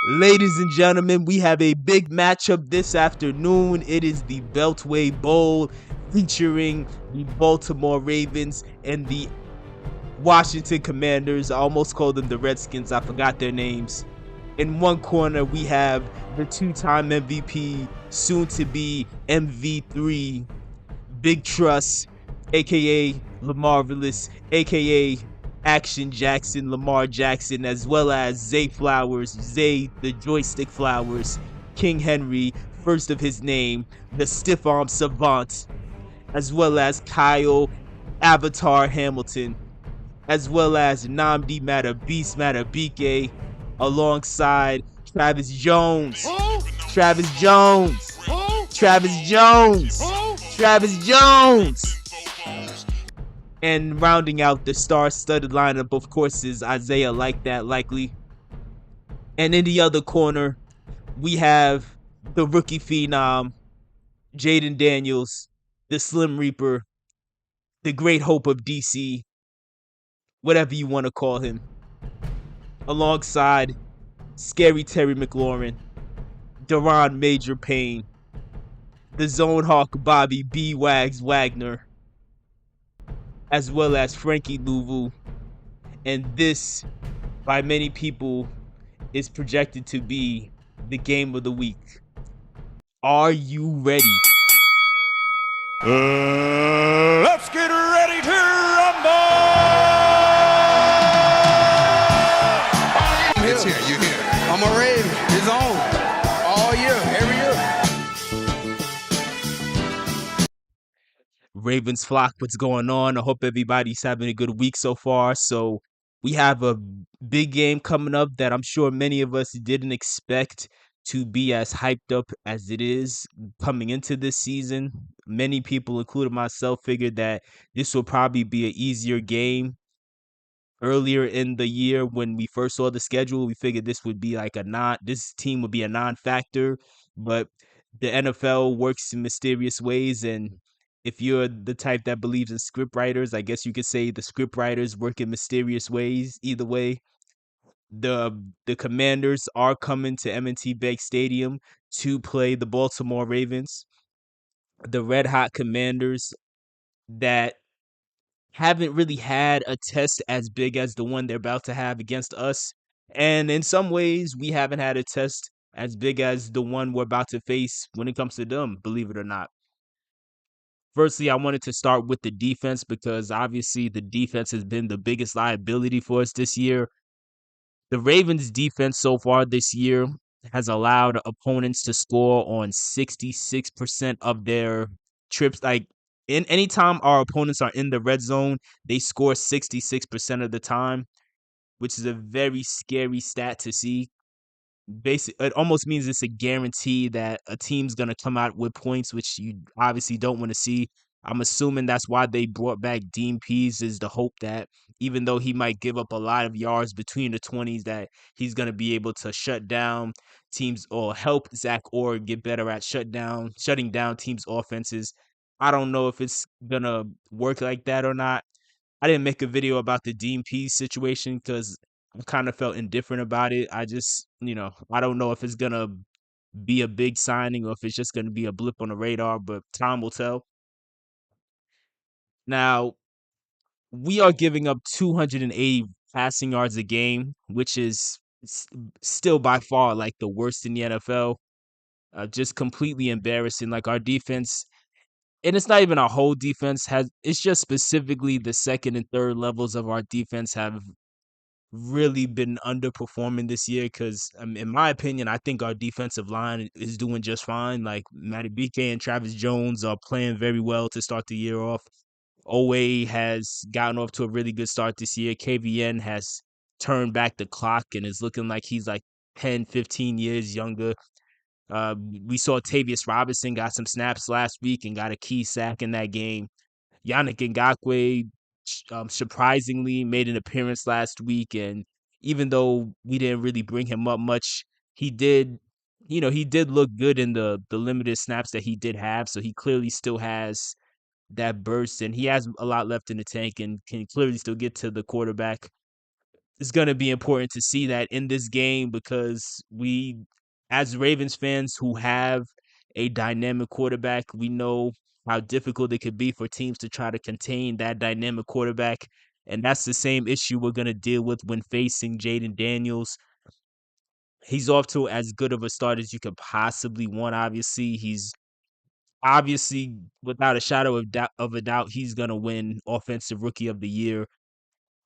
Ladies and gentlemen, we have a big matchup this afternoon. It is the Beltway Bowl featuring the Baltimore Ravens and the Washington Commanders. I almost called them the Redskins. I forgot their names. In one corner, we have the two-time MVP, soon to be MV3, Big Trust, aka Lamarvelous, aka Action Jackson, Lamar Jackson, as well as Zay Flowers, Zay the Joystick Flowers, King Henry, first of his name, the Stiff Arm Savant, as well as Kyle Avatar Hamilton, as well as Namdi Matter Beast Matter BK, alongside Travis Jones. Travis Jones. Travis Jones. Travis Jones. And rounding out the star-studded lineup, of course, is Isaiah Like That Likely. And in the other corner, we have the rookie phenom, Jayden Daniels, the Slim Reaper, the great hope of DC, whatever you want to call him, alongside Scary Terry McLaurin, Deron Major Payne, the Zone Hawk Bobby B. Wags Wagner, as well as Frankie Louvu. And this, by many people, is projected to be the game of the week. Are you ready? Let's get ready to rumble! It's here, you here. I'm a Raven. It's on. All year, every year. Ravens flock, what's going on? I hope everybody's having a good week so far. So we have a big game coming up that I'm sure many of us didn't expect to be as hyped up as it is coming into this season. Many people, including myself, figured that this will probably be an easier game. Earlier in the year when we first saw the schedule, we figured this would be like this team would be a non-factor, but the NFL works in mysterious ways, and if you're the type that believes in script writers, I guess you could say the script writers work in mysterious ways. Either way, the Commanders are coming to M&T Bank Stadium to play the Baltimore Ravens. The Red Hot Commanders that haven't really had a test as big as the one they're about to have against us. And in some ways, we haven't had a test as big as the one we're about to face when it comes to them, believe it or not. Firstly, I wanted to start with the defense because obviously the defense has been the biggest liability for us this year. The Ravens defense so far this year has allowed opponents to score on 66% of their trips. Like in any time our opponents are in the red zone, they score 66% of the time, which is a very scary stat to see. Basically, it almost means it's a guarantee that a team's gonna come out with points, which you obviously don't want to see. I'm assuming that's why they brought back Dean Pease, is the hope that even though he might give up a lot of yards between the 20s, that he's gonna be able to shut down teams or help Zach Orr get better at shutting down teams' offenses. I don't know if it's gonna work like that or not. I didn't make a video about the Dean Pease situation because I kind of felt indifferent about it. I just, I don't know if it's gonna be a big signing or if it's just gonna be a blip on the radar, but time will tell. Now, we are giving up 280 passing yards a game, which is still by far like the worst in the NFL. Just completely embarrassing. Like our defense, and it's not even our whole defense it's just specifically the second and third levels of our defense have really been underperforming this year because, in my opinion, I think our defensive line is doing just fine. Like Matty BK and Travis Jones are playing very well to start the year off. Owe has gotten off to a really good start this year. KVN has turned back the clock and is looking like he's like 10, 15 years younger. We saw Tavius Robinson got some snaps last week and got a key sack in that game. Yannick Ngakoue surprisingly made an appearance last week, and even though we didn't really bring him up much, he did, he did look good in the limited snaps that he did have. So he clearly still has that burst, and he has a lot left in the tank, and can clearly still get to the quarterback. it's going to be important to see that in this game because we, as Ravens fans who have a dynamic quarterback, we know how difficult it could be for teams to try to contain that dynamic quarterback. And that's the same issue we're going to deal with when facing Jayden Daniels. He's off to as good of a start as you could possibly want. He's obviously, without a shadow of a doubt, he's going to win Offensive Rookie of the Year.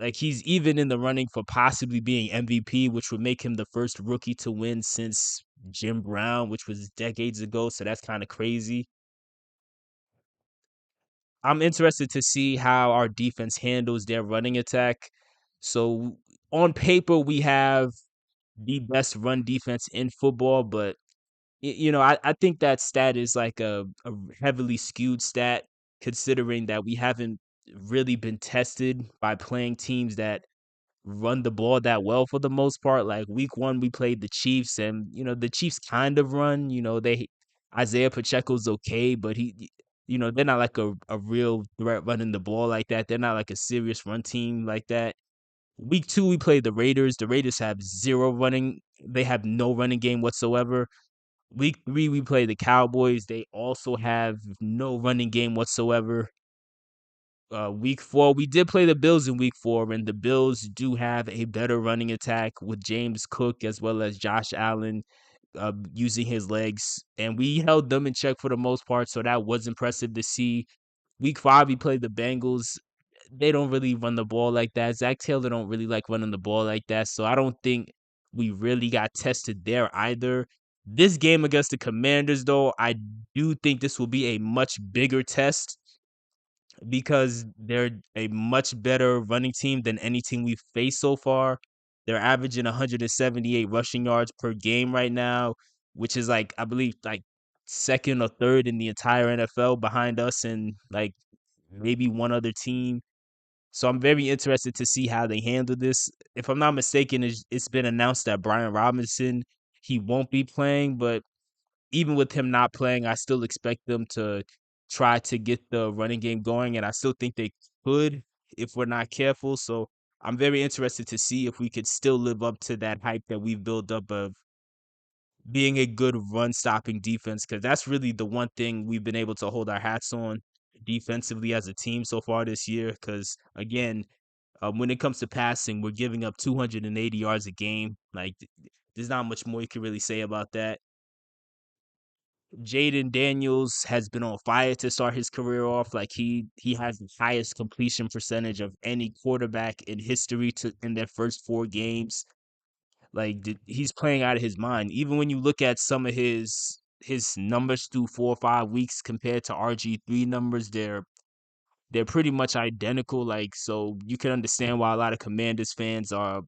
Like, he's even in the running for possibly being MVP, which would make him the first rookie to win since Jim Brown, which was decades ago. So that's kind of crazy. I'm interested to see how our defense handles their running attack. So on paper, we have the best run defense in football, but I think that stat is like a heavily skewed stat considering that we haven't really been tested by playing teams that run the ball that well for the most part. Like week 1 we played the Chiefs and the Chiefs kind of run, they Isaiah Pacheco's okay, but they're not like a real threat running the ball like that. They're not like a serious run team like that. Week 2 we played the Raiders. The Raiders have zero running. They have no running game whatsoever. Week 3 we play the Cowboys. They also have no running game whatsoever. Week 4 we did play the Bills in week 4, and the Bills do have a better running attack with James Cook as well as Josh Allen using his legs, and we held them in check for the most part, so that was impressive to see. Week 5 we played the Bengals. They don't really run the ball like that. Zach Taylor don't really like running the ball like that, so I don't think we really got tested there either. This game against the Commanders, though, I do think this will be a much bigger test because they're a much better running team than any team we've faced so far. They're averaging 178 rushing yards per game right now, which is like, I believe, like second or third in the entire NFL behind us and like maybe one other team. So I'm very interested to see how they handle this. If I'm not mistaken, it's been announced that Brian Robinson, he won't be playing, but even with him not playing, I still expect them to try to get the running game going, and I still think they could if we're not careful. So I'm very interested to see if we could still live up to that hype that we've built up of being a good run stopping defense, because that's really the one thing we've been able to hold our hats on defensively as a team so far this year. Because again, when it comes to passing, we're giving up 280 yards a game. Like, there's not much more you can really say about that. Jayden Daniels has been on fire to start his career off. Like he has the highest completion percentage of any quarterback in history to in their first 4 games. Like he's playing out of his mind. Even when you look at some of his numbers through 4 or 5 weeks compared to RG3 numbers, they're pretty much identical. Like, so you can understand why a lot of Commanders fans are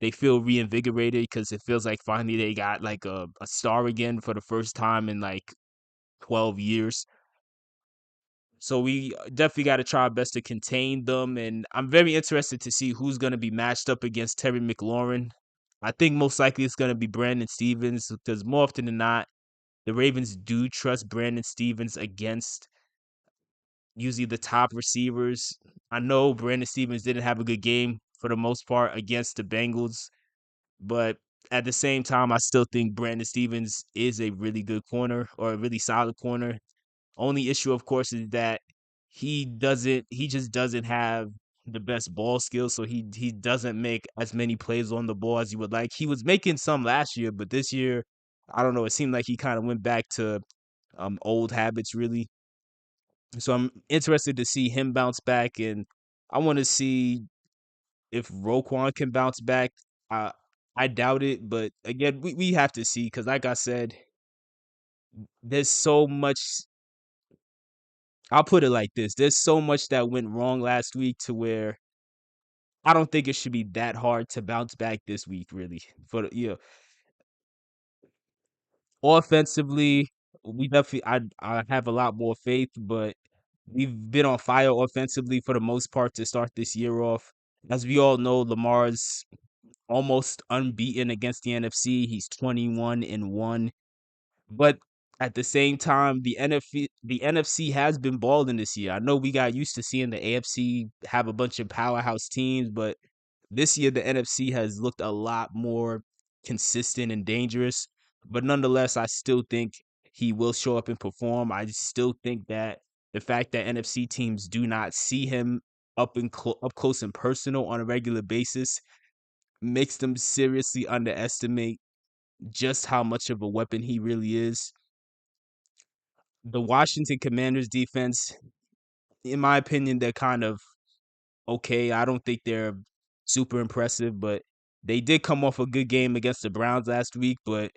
they feel reinvigorated because it feels like finally they got like a star again for the first time in like 12 years. So we definitely got to try our best to contain them. And I'm very interested to see who's going to be matched up against Terry McLaurin. I think most likely it's going to be Brandon Stevens because more often than not, the Ravens do trust Brandon Stevens against usually the top receivers. I know Brandon Stevens didn't have a good game for the most part against the Bengals, but at the same time, I still think Brandon Stevens is a really good corner or a really solid corner. Only issue, of course, is that he just doesn't have the best ball skills, so he doesn't make as many plays on the ball as he would like. He was making some last year, but this year, I don't know, it seemed like he kind of went back to old habits really. So I'm interested to see him bounce back, and I want to see if Roquan can bounce back. I I doubt it, but again, we have to see because, like I said, there's so much. I'll put it like this: there's so much that went wrong last week to where I don't think it should be that hard to bounce back this week. Really, offensively, we definitely I have a lot more faith, but we've been on fire offensively for the most part to start this year off. As we all know, Lamar's almost unbeaten against the NFC. He's 21-1. But at the same time, the NFC has been balling this year. I know we got used to seeing the AFC have a bunch of powerhouse teams, but This year, the NFC has looked a lot more consistent and dangerous, but nonetheless, I still think he will show up and perform. I still think that the fact that NFC teams do not see him up close and personal on a regular basis makes them seriously underestimate just how much of a weapon he really is. The Washington Commanders defense, in my opinion, they're kind of okay. I don't think they're super impressive, but they did come off a good game against the Browns last week. But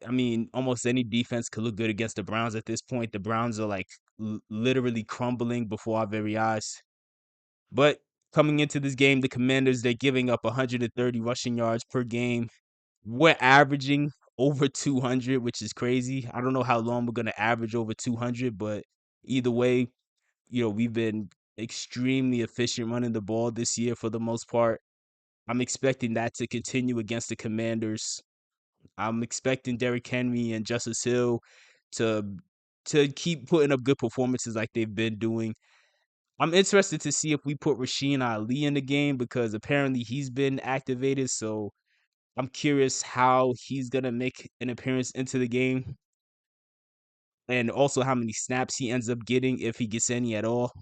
I mean, almost any defense could look good against the Browns at this point. The Browns are like literally crumbling before our very eyes. But coming into this game, the Commanders, they're giving up 130 rushing yards per game. We're averaging over 200, which is crazy. I don't know how long we're going to average over 200, but either way, we've been extremely efficient running the ball this year for the most part. I'm expecting that to continue against the Commanders. I'm expecting Derrick Henry and Justice Hill to keep putting up good performances like they've been doing. I'm interested to see if we put Rasheen Ali in the game because apparently he's been activated. So I'm curious how he's gonna make an appearance into the game and also how many snaps he ends up getting if he gets any at all.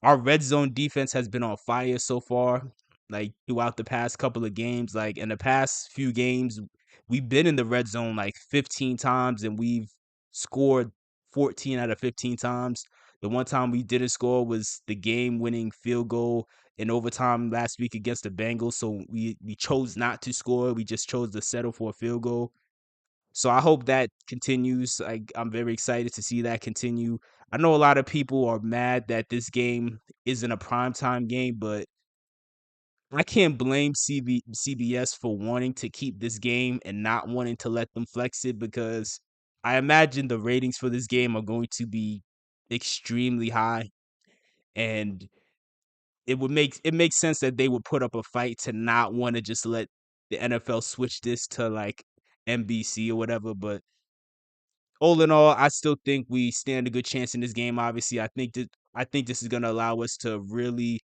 Our red zone defense has been on fire so far, like throughout the past couple of games. Like in the past few games, we've been in the red zone like 15 times and we've scored 14 out of 15 times. The one time we didn't score was the game winning field goal in overtime last week against the Bengals. So we chose not to score. We just chose to settle for a field goal. So I hope that continues. I'm very excited to see that continue. I know a lot of people are mad that this game isn't a primetime game, but I can't blame CBS for wanting to keep this game and not wanting to let them flex it because I imagine the ratings for this game are going to be extremely high and it makes sense that they would put up a fight to not want to just let the NFL switch this to like NBC or whatever, but all in all, I still think we stand a good chance in this game. Obviously, I think this is going to allow us to really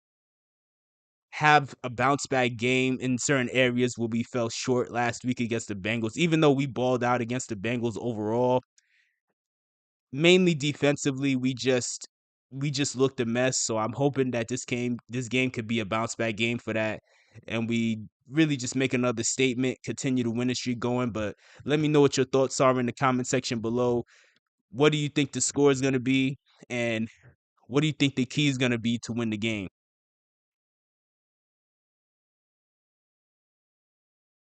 have a bounce back game in certain areas where we fell short last week against the Bengals. Even though we balled out against the Bengals overall, mainly defensively, we just looked a mess. So I'm hoping that this game could be a bounce back game for that, and we really just make another statement, continue to win the streak going. But let me know what your thoughts are in the comment section below. What do you think the score is going to be? And what do you think the key is going to be to win the game?